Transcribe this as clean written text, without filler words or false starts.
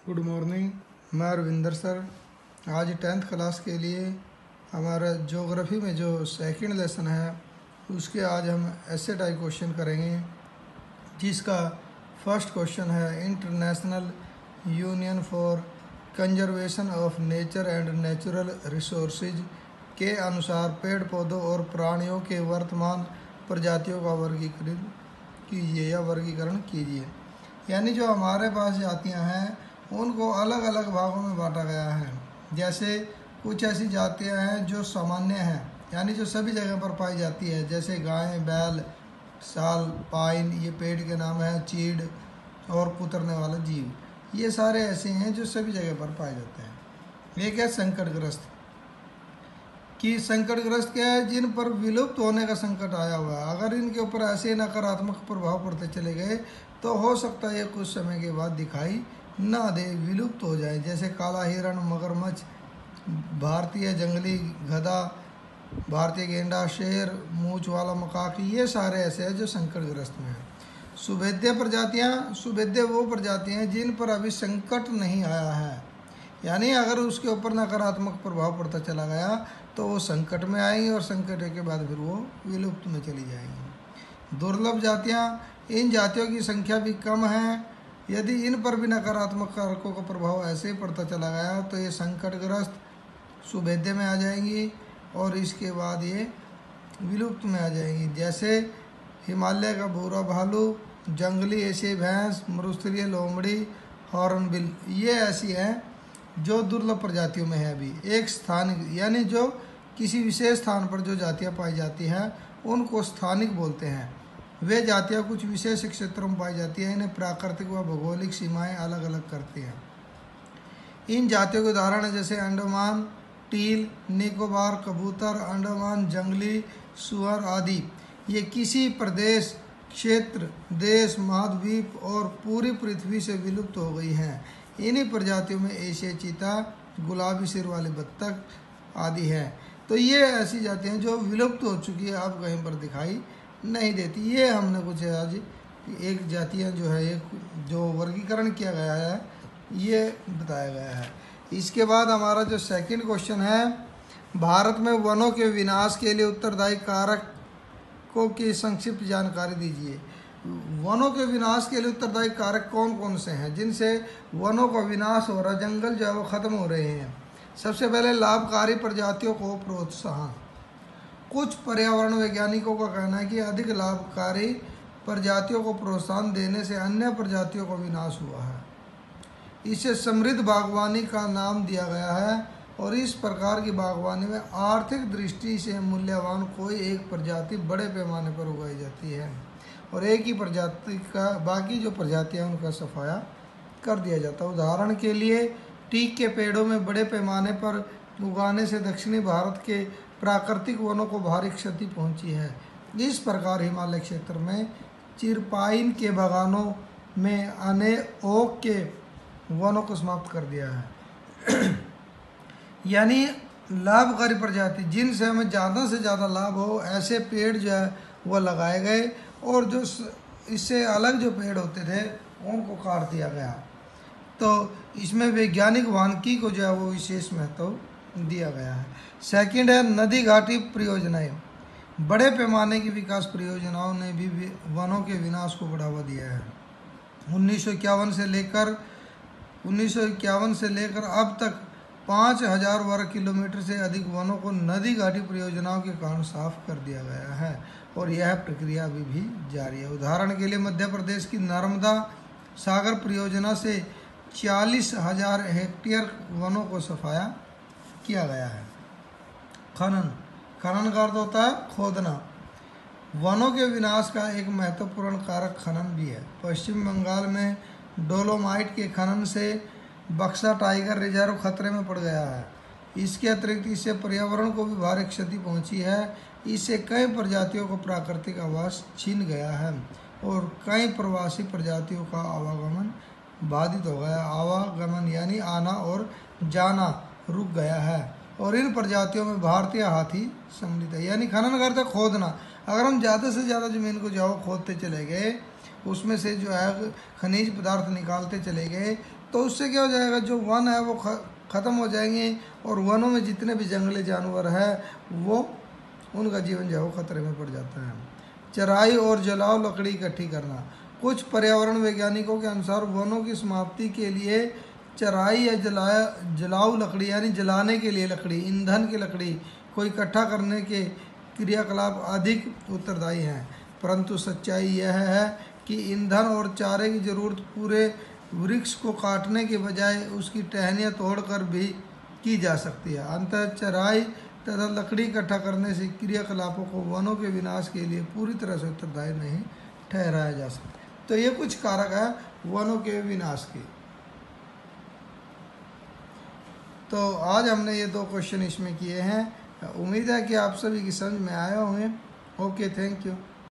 Good morning. मैं Ravinder sir. आज 10th class के लिए हमारा ज्योग्राफी में जो सेकंड लेसन है उसके आज हम ऐसे टाइप क्वेश्चन करेंगे, जिसका फर्स्ट क्वेश्चन है international union for conservation of nature and natural resources के अनुसार पेड़ पौधों और प्राणियों के वर्तमान प्रजातियों का वर्गीकृत कीजिए या वर्गीकरण कीजिए। यानी जो हमारे पास जातियां हैं उनको अलग अलग भागों में बांटा गया है। जैसे कुछ ऐसी जातियां हैं जो सामान्य हैं, यानी जो सभी जगह पर पाई जाती है, जैसे गाय, बैल, साल, पाइन, ये पेड़ के नाम हैं, चीड़ और कुतरने वाला जीव, ये सारे ऐसे हैं जो सभी जगह पर पाए जाते हैं। एक है संकटग्रस्त। कि संकटग्रस्त क्या है? जिन पर विलुप्त होने का संकट आया हुआ है। अगर इनके ऊपर ऐसे नकारात्मक प्रभाव पड़ते चले गए तो हो सकता है ये कुछ समय के बाद दिखाई ना दे, विलुप्त हो जाए। जैसे काला हिरण, मगरमच्छ, भारतीय जंगली गधा, भारतीय गेंडा, शेर, मूंछ वाला मकाकी, ये सारे ऐसे हैं जो संकटग्रस्त में हैं। सुभेद्य प्रजातियाँ, सुभेद्य वो प्रजातियाँ हैं जिन पर अभी संकट नहीं आया है, यानी अगर उसके ऊपर नकारात्मक प्रभाव पड़ता चला गया तो वो संकट में आएंगी और संकट के बाद फिर वो विलुप्त में चली जाएंगी। दुर्लभ जातियाँ, इन जातियों की संख्या भी कम है। यदि इन पर भी नकारात्मक कारकों का प्रभाव ऐसे ही पड़ता चला गया तो ये संकटग्रस्त सुभेद्य में आ जाएंगी और इसके बाद ये विलुप्त में आ जाएंगी। जैसे हिमालय का भूरा भालू, जंगली एशियाई भैंस, मरुस्थलीय लोमड़ी, हॉर्नबिल, ये ऐसी हैं जो दुर्लभ प्रजातियों में है। अभी एक स्थानिक, यानी जो किसी विशेष स्थान पर जो जातियाँ पाई जाती हैं उनको स्थानिक बोलते हैं। वे जातियाँ कुछ विशेष क्षेत्रों में पाई जाती हैं। इन्हें प्राकृतिक व भौगोलिक सीमाएं अलग अलग करती हैं। इन जातियों के उदाहरण हैं जैसे अंडमान टील, निकोबार कबूतर, अंडमान जंगली सुअर आदि। ये किसी प्रदेश, क्षेत्र, देश, महाद्वीप और पूरी पृथ्वी से विलुप्त हो गई हैं। इन्हीं प्रजातियों में एशियाई चीता, गुलाबी सिर वाली बत्तख आदि हैं। तो ये ऐसी जातियाँ हैं जो विलुप्त हो चुकी है, अब कहीं पर दिखाई नहीं देती। ये हमने कुछ आज एक जातियाँ जो है, एक जो वर्गीकरण किया गया है ये बताया गया है। इसके बाद हमारा जो सेकंड क्वेश्चन है, भारत में वनों के विनाश के लिए उत्तरदायी कारकों की संक्षिप्त जानकारी दीजिए। वनों के विनाश के लिए उत्तरदायी कारक कौन कौन से हैं जिनसे वनों का विनाश हो रहा, जंगल जो है वो ख़त्म हो रहे हैं? सबसे पहले लाभकारी प्रजातियों को प्रोत्साहन। कुछ पर्यावरण वैज्ञानिकों का कहना है कि अधिक लाभकारी प्रजातियों को प्रोत्साहन देने से अन्य प्रजातियों का विनाश हुआ है। इसे समृद्ध बागवानी का नाम दिया गया है और इस प्रकार की बागवानी में आर्थिक दृष्टि से मूल्यवान कोई एक प्रजाति बड़े पैमाने पर उगाई जाती है और एक ही प्रजाति का बाकी जो प्रजातियां उनका सफाया कर दिया जाता है। उदाहरण के लिए टीक के पेड़ों में बड़े पैमाने पर उगाने से दक्षिणी भारत के प्राकृतिक वनों को भारी क्षति पहुंची है। इस प्रकार हिमालय क्षेत्र में चिरपाइन के बागानों में आने ओक के वनों को समाप्त कर दिया है। यानी लाभकारी प्रजाति जिनसे हमें ज़्यादा से ज़्यादा लाभ हो, ऐसे पेड़ जो है वह लगाए गए और जो इससे अलग जो पेड़ होते थे उनको काट दिया गया। तो इसमें वैज्ञानिक वानिकी को जो है वो विशेष महत्व दिया गया है। सेकंड है नदी घाटी परियोजनाएं। बड़े पैमाने की विकास परियोजनाओं ने भी वनों के विनाश को बढ़ावा दिया है। 1951 से लेकर अब तक 5000 वर्ग किलोमीटर से अधिक वनों को नदी घाटी परियोजनाओं के कारण साफ कर दिया गया है और यह प्रक्रिया अभी भी जारी है। उदाहरण के लिए मध्य प्रदेश की नर्मदा सागर परियोजना से 40,000 हेक्टेयर वनों को सफाया किया गया है। खनन, खनन का अर्थ होता है खोदना। वनों के विनाश का एक महत्वपूर्ण कारक खनन भी है। पश्चिम बंगाल में डोलोमाइट के खनन से बक्सा टाइगर रिजर्व खतरे में पड़ गया है। इसके अतिरिक्त इससे पर्यावरण को भी भारी क्षति पहुंची है। इससे कई प्रजातियों को प्राकृतिक आवास छीन गया है और कई प्रवासी प्रजातियों का आवागमन बाधित हो गया। आवागमन यानी आना और जाना रुक गया है और इन प्रजातियों में भारतीय हाथी सम्मिलित है। यानी खनन करते खोदना, अगर हम ज़्यादा से ज़्यादा ज़मीन को जाओ खोदते चले गए, उसमें से जो है खनिज पदार्थ निकालते चले गए, तो उससे क्या हो जाएगा, जो वन है वो ख़त्म हो जाएंगे और वनों में जितने भी जंगली जानवर है वो उनका जीवन जो है वो खतरे में पड़ जाता है। चराई और जलाओ लकड़ी इकट्ठी करना। कुछ पर्यावरण वैज्ञानिकों के अनुसार वनों की समाप्ति के लिए चराई या जलाऊ लकड़ी यानी जलाने के लिए लकड़ी, ईंधन की लकड़ी को इकट्ठा करने के क्रियाकलाप अधिक उत्तरदायी हैं। परंतु सच्चाई यह है कि ईंधन और चारे की जरूरत पूरे वृक्ष को काटने के बजाय उसकी टहनियाँ तोड़कर भी की जा सकती है। अंततः चराई तथा लकड़ी इकट्ठा करने से क्रियाकलापों को वनों के विनाश के लिए पूरी तरह से उत्तरदायी नहीं ठहराया जा सकता। तो ये कुछ कारक है वनों के विनाश के। तो आज हमने ये 2 क्वेश्चन इसमें किए हैं। उम्मीद है कि आप सभी की समझ में आए होंगे। Okay, thank you.